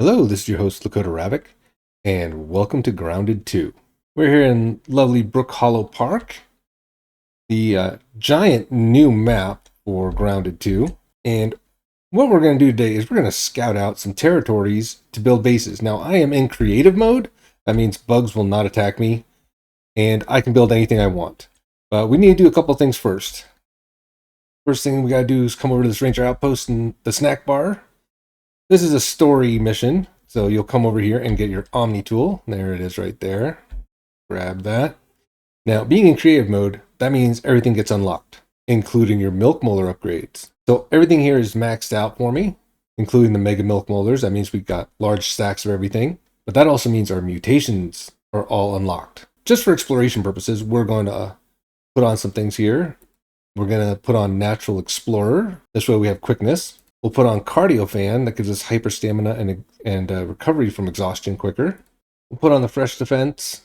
Hello, this is your host Lakota Ravoc, and welcome to Grounded 2. We're here in lovely Brook Hollow Park, the giant new map for Grounded 2, and what we're going to do today is we're going to scout out some territories to build bases. Now, I am in creative mode. That means bugs will not attack me, and I can build anything I want. But we need to do a couple things first. First thing we got to do is come over to this ranger outpost in the snack bar. This is a story mission, so you'll come over here and get your Omni tool. There it is right there. Grab that. Now, being in creative mode, that means everything gets unlocked, including your milk molar upgrades. So everything here is maxed out for me, including the mega milk molars. That means we've got large stacks of everything, but that also means our mutations are all unlocked. Just for exploration purposes, we're going to put on some things here. We're going to put on Natural Explorer. This way we have quickness. We'll put on Cardio Fan, that gives us hyper stamina and recovery from exhaustion quicker. We'll put on the Fresh Defense,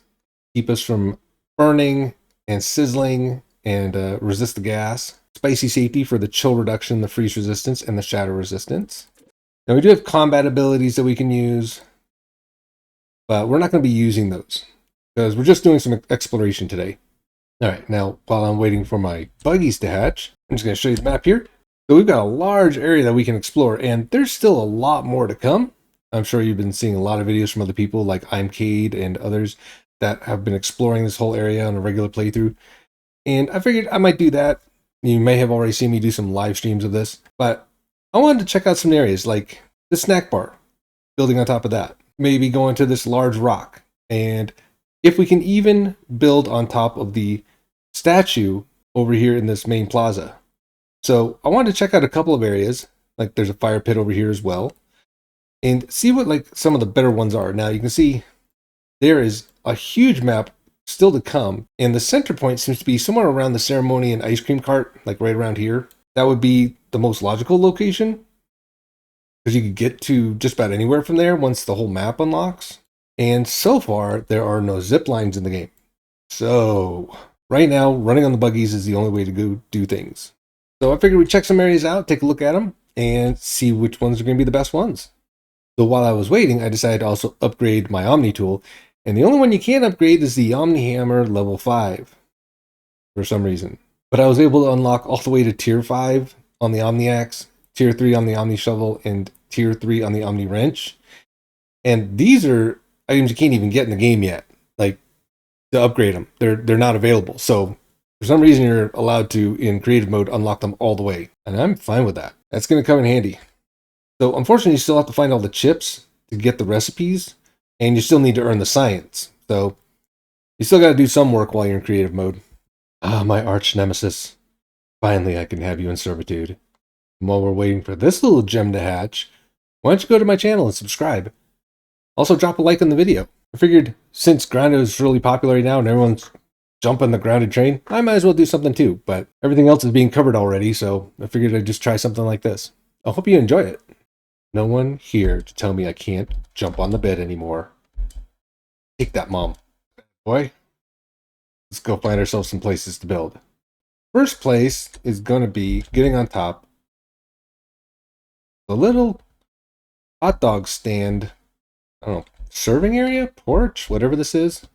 keep us from burning and sizzling and resist the gas. Spicy Safety for the chill reduction, the freeze resistance, and the shadow resistance. Now we do have combat abilities that we can use, but we're not going to be using those because we're just doing some exploration today. All right, now while I'm waiting for my buggies to hatch, I'm just going to show you the map here. So we've got a large area that we can explore, and there's still a lot more to come. I'm sure you've been seeing a lot of videos from other people like I'm Cade and others that have been exploring this whole area on a regular playthrough. And I figured I might do that. You may have already seen me do some live streams of this, but I wanted to check out some areas like the snack bar, building on top of that. Maybe going to this large rock. And if we can even build on top of the statue over here in this main plaza. So I wanted to check out a couple of areas, like there's a fire pit over here as well, and see what like some of the better ones are. Now you can see there is a huge map still to come, and the center point seems to be somewhere around the ceremony and ice cream cart, like right around here. That would be the most logical location, because you could get to just about anywhere from there once the whole map unlocks. And so far, there are no zip lines in the game. So right now, running on the buggies is the only way to go do things. So I figured we'd check some areas out, take a look at them, and see which ones are going to be the best ones. So while I was waiting, I decided to also upgrade my Omni tool. And the only one you can't upgrade is the Omni Hammer level 5 for some reason. But I was able to unlock all the way to tier 5 on the Omni Axe, tier 3 on the Omni Shovel, and tier 3 on the Omni Wrench. And these are items you can't even get in the game yet, like to upgrade them. They're not available. So for some reason, you're allowed to, in creative mode, unlock them all the way. And I'm fine with that. That's going to come in handy. So unfortunately, you still have to find all the chips to get the recipes. And you still need to earn the science. So you still got to do some work while you're in creative mode. Ah, my arch nemesis. Finally, I can have you in servitude. And while we're waiting for this little gem to hatch, why don't you go to my channel and subscribe? Also, drop a like on the video. I figured since Grounded is really popular right now and everyone's jumping the Grounded train, I might as well do something too, but everything else is being covered already, so I figured I'd just try something like this. I hope you enjoy it. No one here to tell me I can't jump on the bed anymore. Take that, Mom. Boy, let's go find ourselves some places to build. First place is going to be getting on top the little hot dog stand, I don't know, serving area, porch, whatever this is.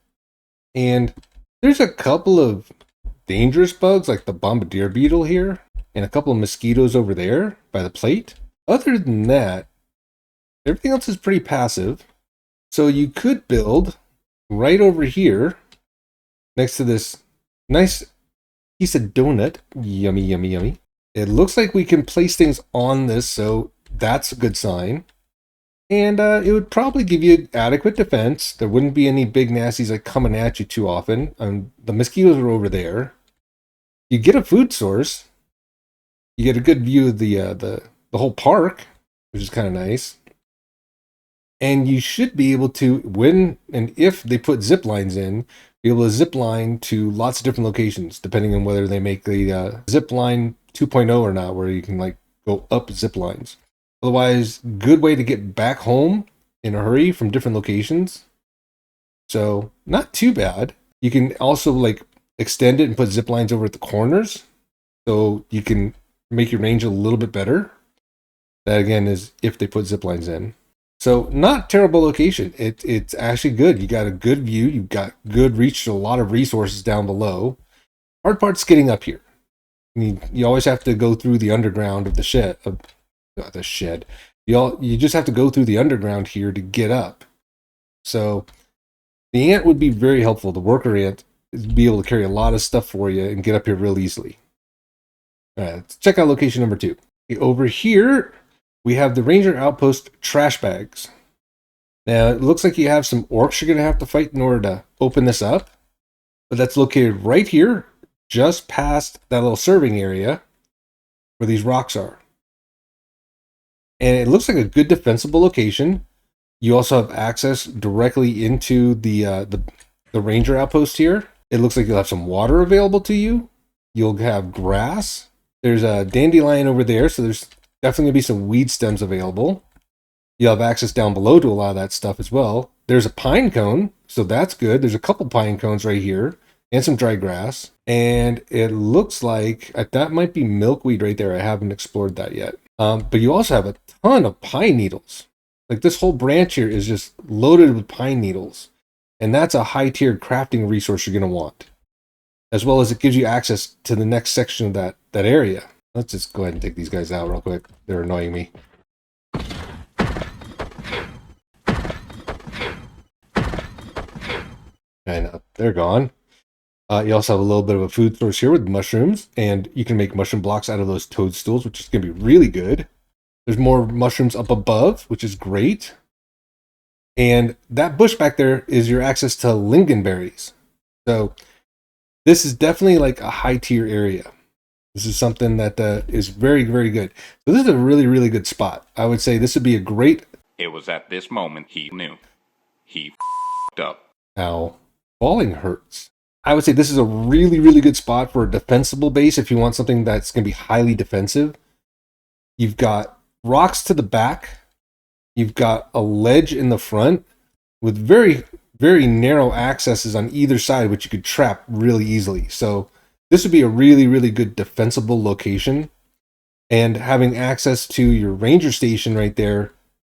And there's a couple of dangerous bugs like the bombardier beetle here and a couple of mosquitoes over there by the plate. Other than that, everything else is pretty passive. So you could build right over here next to this nice piece of donut. Yummy, yummy, yummy. It looks like we can place things on this, so that's a good sign. And it would probably give you adequate defense. There wouldn't be any big nasties like coming at you too often. The mosquitoes are over there. You get a food source. You get a good view of the whole park, which is kind of nice. And you should be able to, when and if they put zip lines in, be able to zip line to lots of different locations, depending on whether they make the zip line 2.0 or not, where you can like go up zip lines. Otherwise, good way to get back home in a hurry from different locations. So not too bad. You can also like extend it and put zip lines over at the corners, so you can make your range a little bit better. That again is if they put zip lines in. So not terrible location. It's actually good. You got a good view. You've got good reach to a lot of resources down below. Hard part's getting up here. You always have to go through the underground of the shed. The shed. You just have to go through the underground here to get up. So the ant would be very helpful. The worker ant is be able to carry a lot of stuff for you and get up here real easily. All right, let's check out location number 2. Over here, we have the ranger outpost trash bags. Now, it looks like you have some orcs you're going to have to fight in order to open this up. But that's located right here, just past that little serving area where these rocks are. And it looks like a good defensible location. You also have access directly into the ranger outpost here. It looks like you'll have some water available to you. You'll have grass. There's a dandelion over there, so there's definitely going to be some weed stems available. You'll have access down below to a lot of that stuff as well. There's a pine cone, so that's good. There's a couple pine cones right here and some dry grass. And it looks like that might be milkweed right there. I haven't explored that yet. But you also have a ton of pine needles. Like this whole branch here is just loaded with pine needles. And that's a high-tiered crafting resource you're going to want. As well as it gives you access to the next section of that area. Let's just go ahead and take these guys out real quick. They're annoying me. And they're gone. You also have a little bit of a food source here with mushrooms, and you can make mushroom blocks out of those toadstools, which is going to be really good. There's more mushrooms up above, which is great. And that bush back there is your access to lingonberries. So this is definitely like a high tier area. This is something that is very, very good. So this is a really, really good spot. I would say this would be a great... It was at this moment he knew. He f***ed up. Ow. Falling hurts. I would say this is a really, really good spot for a defensible base if you want something that's going to be highly defensive. You've got rocks to the back. You've got a ledge in the front with very, very narrow accesses on either side, which you could trap really easily. So this would be a really, really good defensible location. And having access to your ranger station right there,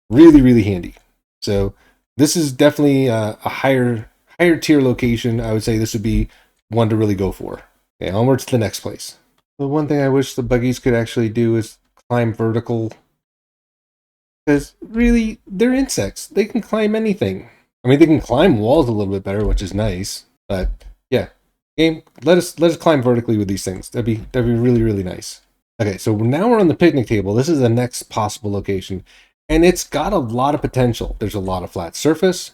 really, really handy. So this is definitely a higher tier location. I would say this would be one to really go for. Okay, onward to the next place. The one thing I wish the buggies could actually do is climb vertical. Because really, they're insects. They can climb anything. I mean, they can climb walls a little bit better, which is nice. But yeah, game, let us climb vertically with these things. That'd be really, really nice. Okay, so now we're on the picnic table. This is the next possible location, and it's got a lot of potential. There's a lot of flat surface.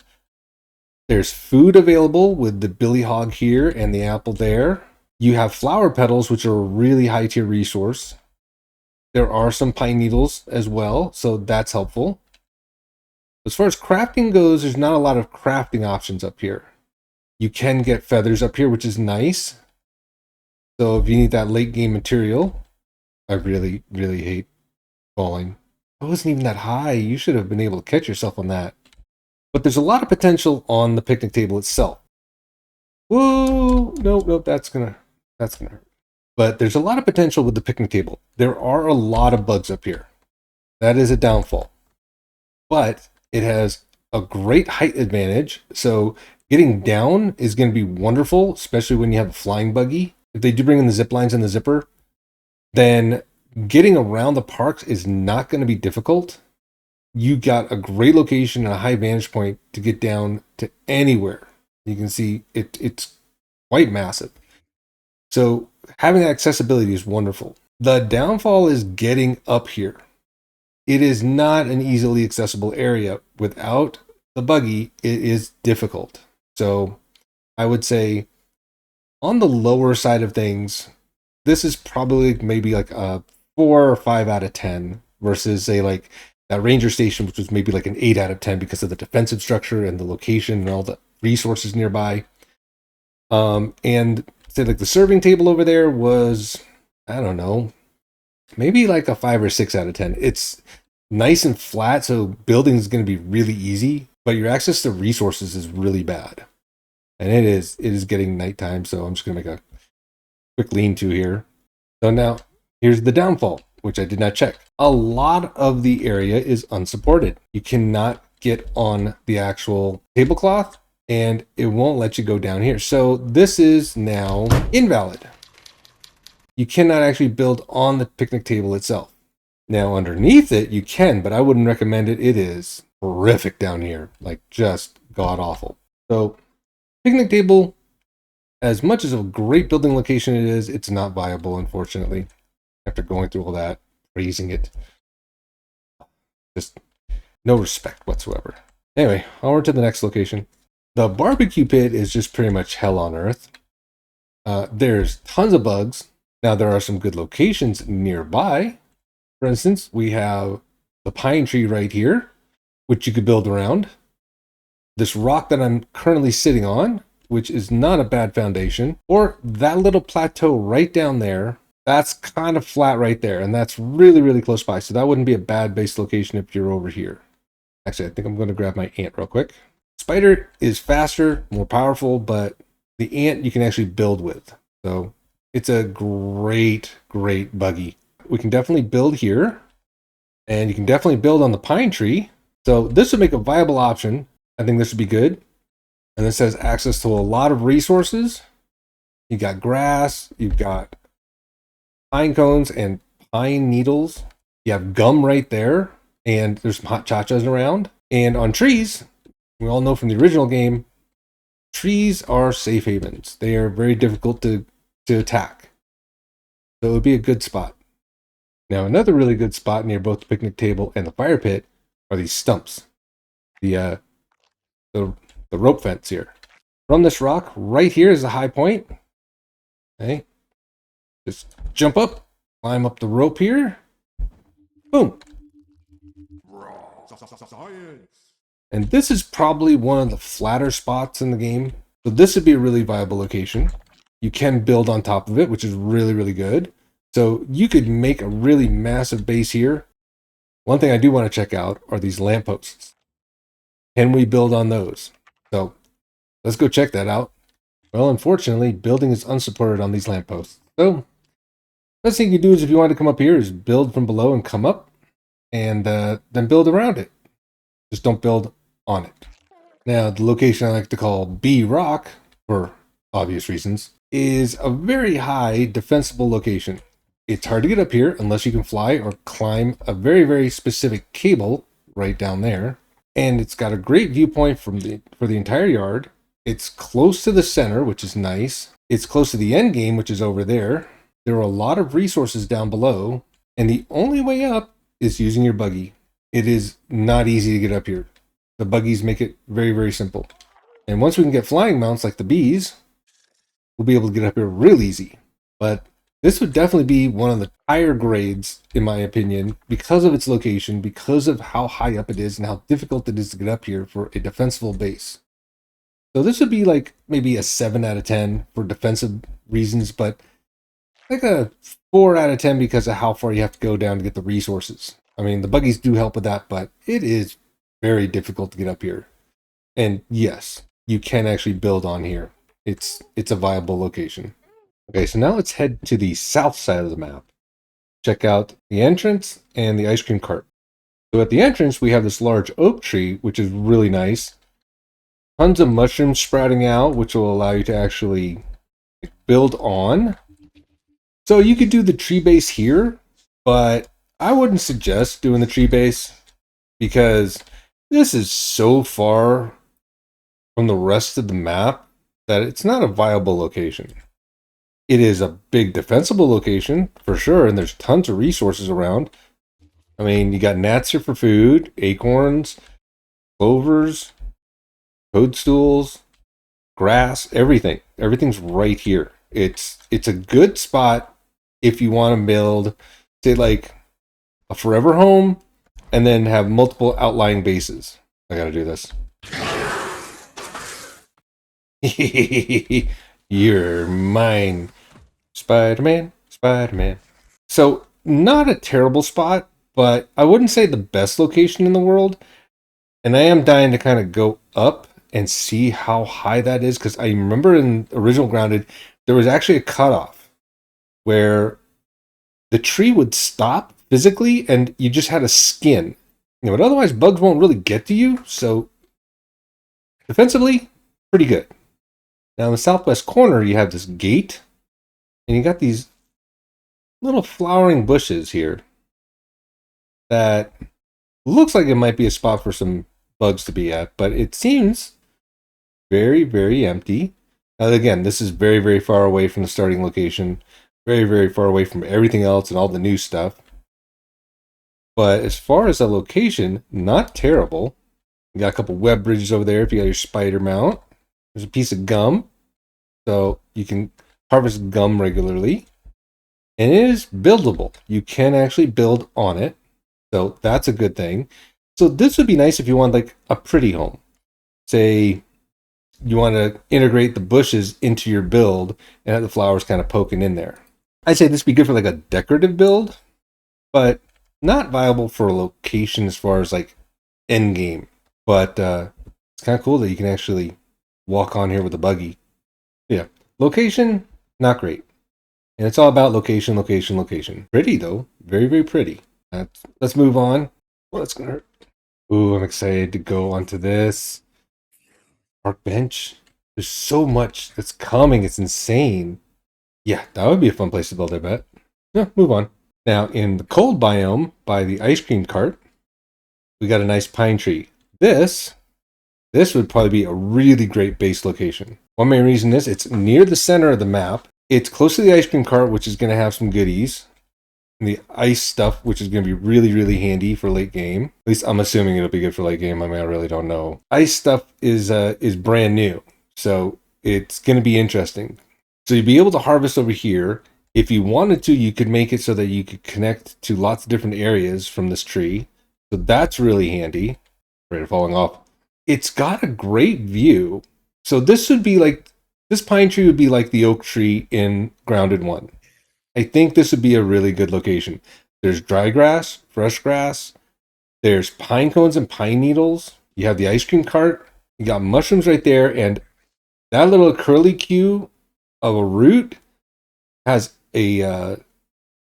There's food available with the billy hog here and the apple there. You have flower petals, which are a really high tier resource. There are some pine needles as well, so that's helpful. As far as crafting goes, there's not a lot of crafting options up here. You can get feathers up here, which is nice. So if you need that late game material, I really, really hate falling. I wasn't even that high. You should have been able to catch yourself on that. But there's a lot of potential on the picnic table itself. Whoa, nope, that's gonna hurt. But there's a lot of potential with the picnic table. There are a lot of bugs up here. That is a downfall. But it has a great height advantage, so getting down is going to be wonderful, especially when you have a flying buggy. If they do bring in the zip lines and the zipper, then getting around the parks is not going to be difficult. You got a great location and a high vantage point to get down to anywhere. You can see it's quite massive. So having accessibility is wonderful. The downfall is getting up here. It is not an easily accessible area. Without the buggy, it is difficult. So I would say on the lower side of things, this is probably maybe like a 4 or 5 out of 10 versus say like that ranger station, which was maybe like an 8 out of 10 because of the defensive structure and the location and all the resources nearby. And say like the serving table over there was, I don't know, maybe like a 5 or 6 out of 10. It's nice and flat, so building is going to be really easy, but your access to resources is really bad. And it is getting nighttime, so I'm just going to make a quick lean-to here. So now, here's the downfall. which I did not check. A lot of the area is unsupported. You cannot get on the actual tablecloth, and it won't let you go down here. So this is now invalid. You cannot actually build on the picnic table itself. Now underneath it, you can, but I wouldn't recommend it. It is horrific down here, like just god awful. So picnic table, as much as a great building location it is, it's not viable, unfortunately. After going through all that, raising it, just no respect whatsoever. Anyway, onward to the next location. The barbecue pit is just pretty much hell on earth. There's tons of bugs. Now there are some good locations nearby. For instance, we have the pine tree right here, which you could build around. This rock that I'm currently sitting on, which is not a bad foundation, or that little plateau right down there. That's kind of flat right there, and that's really, really close by. So that wouldn't be a bad base location if you're over here. Actually, I think I'm going to grab my ant real quick. Spider is faster, more powerful, but the ant you can actually build with. So it's a great, great buggy. We can definitely build here, and you can definitely build on the pine tree. So this would make a viable option. I think this would be good. And this has access to a lot of resources. You got grass, you've got pine cones and pine needles. You have gum right there, and there's some hot chachas around. And on trees, we all know from the original game, trees are safe havens. They are very difficult to attack. So it would be a good spot. Now, another really good spot near both the picnic table and the fire pit are these stumps. The rope fence here. From this rock, right here is the high point. Okay. Just jump up, climb up the rope here. Boom. And this is probably one of the flatter spots in the game. So this would be a really viable location. You can build on top of it, which is really, really good. So you could make a really massive base here. One thing I do want to check out are these lampposts. Can we build on those? So let's go check that out. Well, unfortunately, building is unsupported on these lampposts. So best thing you can do is, if you want to come up here, is build from below and come up, and then build around it. Just don't build on it. Now, the location I like to call B Rock, for obvious reasons, is a very high defensible location. It's hard to get up here unless you can fly or climb a very, very specific cable right down there. And it's got a great viewpoint for the entire yard. It's close to the center, which is nice. It's close to the end game, which is over there. There are a lot of resources down below, and the only way up is using your buggy. It is not easy to get up here. The buggies make it very, very simple. And once we can get flying mounts like the bees, we'll be able to get up here real easy. But this would definitely be one of the higher grades, in my opinion, because of its location, because of how high up it is, and how difficult it is to get up here for a defensible base. So this would be like maybe a 7 out of 10 for defensive reasons, but like a 4 out of 10 because of how far you have to go down to get the resources. I mean, the buggies do help with that, but it is very difficult to get up here. And yes, you can actually build on here. It's a viable location. Okay, so now let's head to the south side of the map. Check out the entrance and the ice cream cart. So at the entrance, we have this large oak tree, which is really nice. Tons of mushrooms sprouting out, which will allow you to actually build on. So you could do the tree base here, but I wouldn't suggest doing the tree base because this is so far from the rest of the map that it's not a viable location. It is a big defensible location for sure, and there's tons of resources around. I mean, you got gnats here for food, acorns, clovers, toadstools, grass, everything. Everything's right here. It's a good spot if you want to build, say, like a forever home, and then have multiple outlying bases. I gotta do this. You're mine. Spider-Man, Spider-Man. So, not a terrible spot, but I wouldn't say the best location in the world. And I am dying to kind of go up and see how high that is, because I remember in original Grounded, there was actually a cutoff where the tree would stop physically and you just had a skin. But otherwise bugs won't really get to you, so defensively, pretty good. Now in the southwest corner, you have this gate, and you got these little flowering bushes here that looks like it might be a spot for some bugs to be at, but it seems very, very empty. Now, again, this is very, very far away from the starting location, very, very far away from everything else and all the new stuff. But as far as the location, not terrible. You got a couple web bridges over there if you got your spider mount. There's a piece of gum, so you can harvest gum regularly. And it is buildable. You can actually build on it, so that's a good thing. So this would be nice if you want like a pretty home. Say you want to integrate the bushes into your build and have the flowers kind of poking in there. I'd say this would be good for like a decorative build, but not viable for a location as far as like end game. But it's kind of cool that you can actually walk on here with a buggy. Yeah, location, not great. And it's all about location, location, location. Pretty though, very, very pretty. Let's move on. Well, that's gonna hurt. Ooh, I'm excited to go onto this park bench. There's so much that's coming. It's insane. Yeah, that would be a fun place to build, I bet. Yeah, move on. Now, in the cold biome, by the ice cream cart, we got a nice pine tree. This would probably be a really great base location. One main reason is it's near the center of the map. It's close to the ice cream cart, which is going to have some goodies. And the ice stuff, which is going to be really, really handy for late game. At least I'm assuming it'll be good for late game. I mean, I really don't know. Ice stuff is brand new, so it's going to be interesting. So you'll be able to harvest over here. If you wanted to, you could make it so that you could connect to lots of different areas from this tree. So that's really handy. Right, falling off. It's got a great view. So this pine tree would be like the oak tree in Grounded 1. I think this would be a really good location. There's dry grass, fresh grass. There's pine cones and pine needles. You have the ice cream cart. You got mushrooms right there. And that little curly Q of a root has a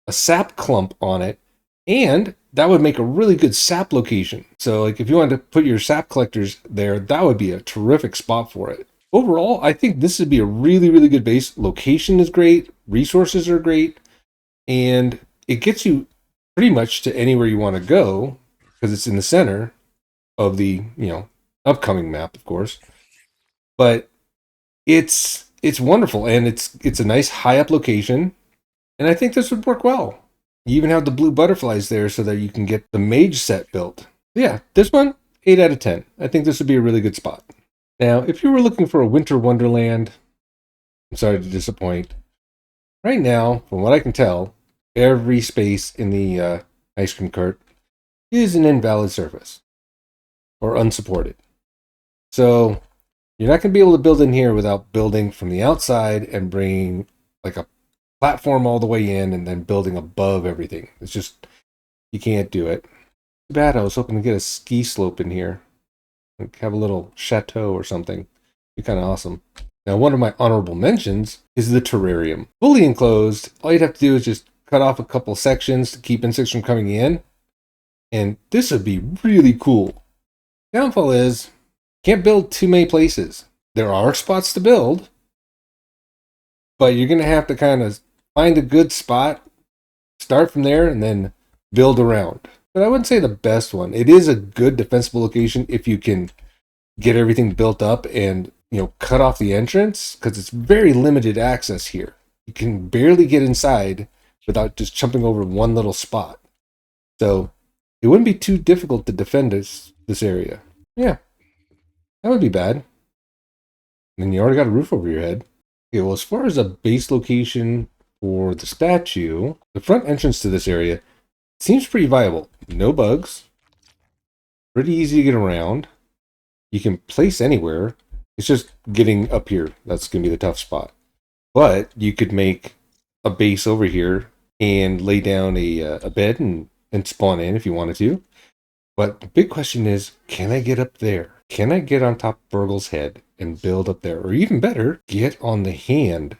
sap clump on it. And that would make a really good sap location. So like if you wanted to put your sap collectors there, that would be a terrific spot for it. Overall, I think this would be a really, really good base. Location is great. Resources are great. And it gets you pretty much to anywhere you want to go because it's in the center of the, upcoming map, of course. But it's wonderful, and it's a nice high up location. And I think this would work well. You even have the blue butterflies there so that you can get the mage set built. Yeah, this one, 8 out of 10. I think this would be a really good spot. Now, if you were looking for a winter wonderland, I'm sorry to disappoint. Right now, from what I can tell, every space in the ice cream cart is an invalid surface or unsupported. So you're not going to be able to build in here without building from the outside and bringing like a platform all the way in and then building above everything. It's just, you can't do it. Too bad. I was hoping to get a ski slope in here. Like have a little chateau or something. It'd be kind of awesome. Now, one of my honorable mentions is the terrarium. Fully enclosed. All you'd have to do is just cut off a couple sections to keep insects from coming in. And this would be really cool. Downfall is, can't build too many places. There are spots to build, but you're going to have to kind of find a good spot, start from there, and then build around. But I wouldn't say the best one. It is a good defensible location if you can get everything built up and cut off the entrance, because it's very limited access here. You can barely get inside without just jumping over one little spot. So it wouldn't be too difficult to defend this area. Yeah, that would be bad. And you already got a roof over your head. Okay, well, as far as a base location for the statue, the front entrance to this area seems pretty viable. No bugs. Pretty easy to get around. You can place anywhere. It's just getting up here. That's going to be the tough spot. But you could make a base over here and lay down a bed and spawn in if you wanted to. But the big question is, can I get up there? Can I get on top of Burgl's head and build up there? Or even better, get on the hand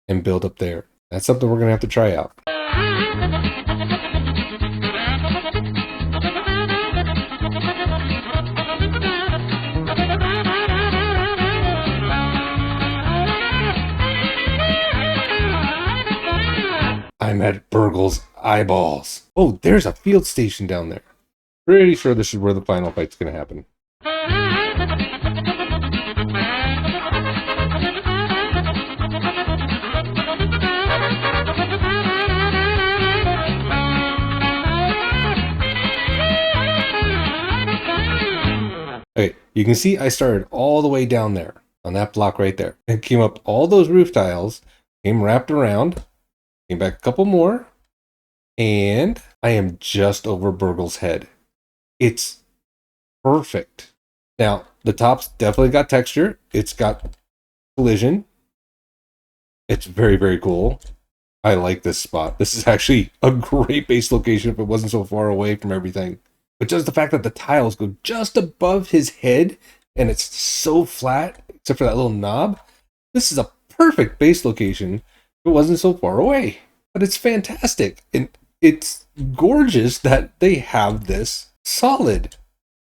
and build up there. That's something we're going to have to try out. I'm at Burgle's eyeballs. Oh, there's a field station down there. Pretty sure this is where the final fight's going to happen. Okay, you can see I started all the way down there on that block right there. And came up all those roof tiles, came wrapped around, came back a couple more, and I am just over Burgle's head. It's perfect. Now, the top's definitely got texture. It's got collision. It's very, very cool. I like this spot. This is actually a great base location if it wasn't so far away from everything. But just the fact that the tiles go just above his head and it's so flat, except for that little knob, this is a perfect base location if it wasn't so far away. But it's fantastic. And it's gorgeous that they have this solid.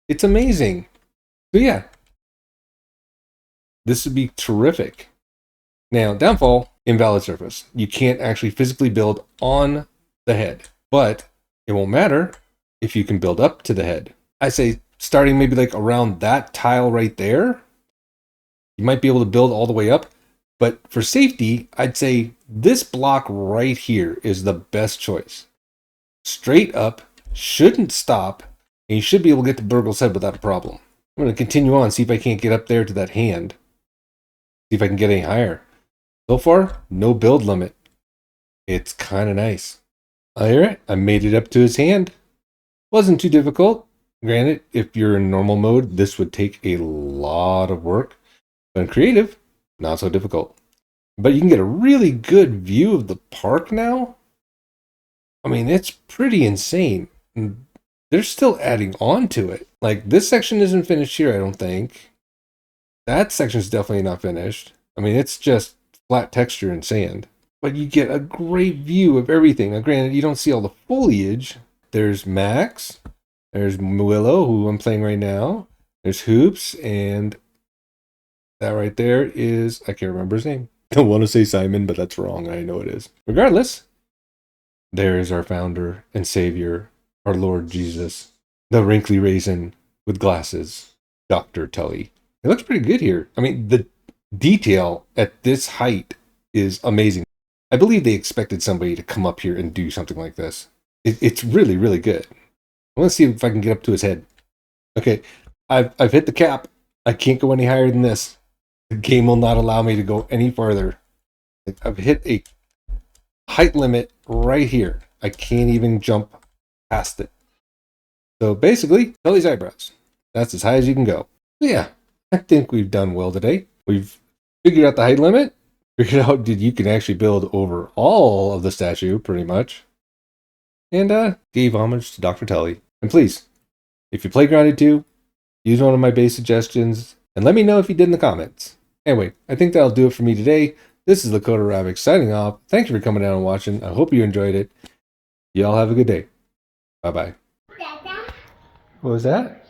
It's amazing. So yeah, this would be terrific. Now, downfall, invalid surface. You can't actually physically build on the head, but it won't matter if you can build up to the head. I say starting maybe like around that tile right there, you might be able to build all the way up. But for safety, I'd say this block right here is the best choice. Straight up, shouldn't stop, and you should be able to get to Burgle's head without a problem. I'm going to continue on, see if I can't get up there to that hand. See if I can get any higher. So far, no build limit. It's kind of nice. Alright, I made it up to his hand. Wasn't too difficult. Granted, if you're in normal mode, this would take a lot of work. But in creative, not so difficult. But you can get a really good view of the park now. I mean, it's pretty insane. And they're still adding on to it. Like, this section isn't finished here, I don't think. That section's definitely not finished. I mean, it's just flat texture and sand. But you get a great view of everything. Now, granted, you don't see all the foliage. There's Max. There's Willow, who I'm playing right now. There's Hoops, and that right there is, I can't remember his name. I want to say Simon, but that's wrong. I know it is. Regardless, there is our founder and savior, our Lord Jesus, the wrinkly raisin with glasses, Dr. Tully. It looks pretty good here. I mean, the detail at this height is amazing. I believe they expected somebody to come up here and do something like this. It's really, really good. I want to see if I can get up to his head. Okay, I've hit the cap. I can't go any higher than this. The game will not allow me to go any farther. I've hit a height limit right here. I can't even jump past it. So basically, Tully's eyebrows. That's as high as you can go. So yeah, I think we've done well today. We've figured out the height limit. Figured out that you can actually build over all of the statue, pretty much. And gave homage to Dr. Tully. And please, if you play Grounded 2, use one of my base suggestions, and let me know if you did in the comments. Anyway, I think that'll do it for me today. This is Lakota Ravoc signing off. Thank you for coming down and watching. I hope you enjoyed it. Y'all have a good day. Bye-bye. What was that?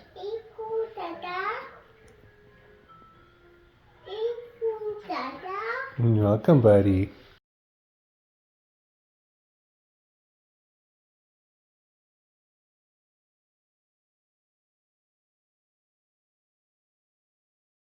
You're welcome, buddy.